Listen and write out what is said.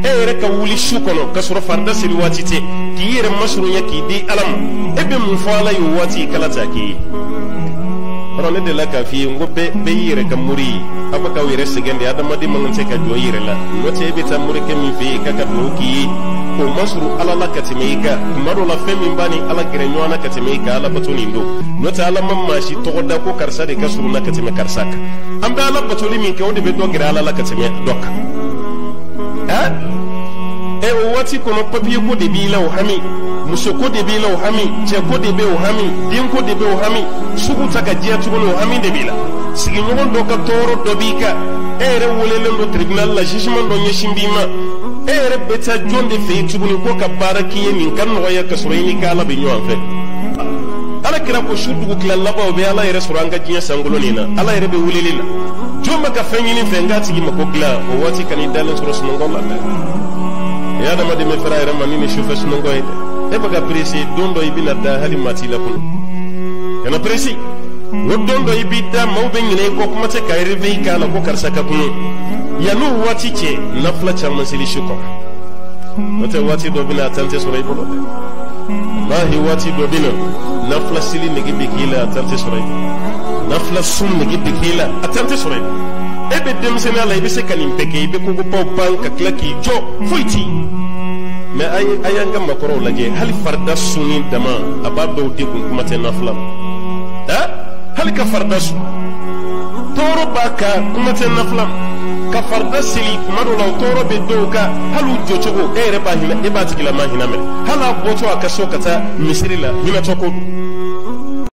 yɛrɛ ka wuli su kɔnɔ ka sɔrɔ farda seli waati tɛ k'i yɛrɛ masurunya k'i di ala ma bɛ mun fɔ ala ye o waati kala ta k'i ye ɔrɔ ne de la k'a f'i ye n ko bɛɛ y'i yɛrɛ ka muri ye aw bɛ k'aw yɛrɛ sɛgɛn de adamaden man kan tɛ ka jɔ i yɛrɛ la n'o tɛ e bɛ taa morikɛ min fɛ yen k'a ka dugawu k'i ye o masuru ala la ka tɛmɛ i kan tuma dɔ la fɛn min b'a ni ala gɛrɛ ɲɔgɔn na ka tɛmɛ i kan ala bato nin don n'o tɛ ala ma maa si tɔgɔ da ko karisa de ka surun na ka tɛmɛ karisa kan an bɛ ala batoli min kɛ o de bɛ dɔ gɛrɛ ala la ka tɛmɛ dɔ kan o waati kɔnɔ papiye ko de b'i la o hami muso ko de b'i la o hami cɛ ko de bɛ o hami den ko de bɛ o hami sugu ta ka diɲɛ tuguni o hami de b'i la sigiɲɔgɔn dɔ ka tɔɔrɔ dɔ b'i kan e yɛrɛ welelen don tribunal la jugement dɔ ɲɛsin b'i ma e yɛrɛ bɛ taa jɔn de fɛ yen tuguni ko ka baara k'i ye nin ka nɔgɔya ka sɔrɔ i ni ka ala bɛ ɲɔgɔn fɛ ala kira ko su dugu tila laban o bɛ ala yɛrɛ sɔrɔ an ka diɲɛ sankolo nin na ala yɛrɛ bɛ weleli la jɔn bɛ ka fɛn ɲini fɛ n k'a tigi mako dilan o waati ka n'i dalen sɔrɔ sunɔgɔ la dɛ e adamaden bɛ fara yɛrɛ ma ni sufɛ sunɔgɔ ye dɛ e bɛ ka perese don dɔ i bɛna da hali maa t'i la kɔnɔ kana perese o don dɔ i b'i da maaw bɛ ɲinɛ i kɔ kuma tɛ ka réveil k'a la ko karisa ka kunu yan'o waati cɛ nafila caman seli su kɔnɔ n'o tɛ waati dɔ bɛna a tan tɛ sɔrɔ i bolo dɛ walahi waati dɔ bɛna nafila seli nege bɛ k'i la a tan tɛ sɔrɔ i nafila sun nege bɛ k'i la a tan tɛ sɔrɔ i e bɛ denmisɛnniya la i bɛ se ka nin bɛɛ kɛ i bɛ kogobaw ban ka tila k'i jɔ foyi t'i mɛ a y'an ka makɔrɔw lajɛ hali farida sunni dama a b'a dɔw dekun kuma tɛ nafila ma hali ka farida sun tɔɔrɔ b'a kan kuma tɛ nafila ma ka farida seli kuma dɔw la o tɔɔrɔ bɛ dɔw kan hali u jɔcogo e yɛrɛ b'a hinɛ e b'a tigilama hinɛ minɛ hali a bɔtɔ a ka so ka taa misiri la hinɛtɔ ko don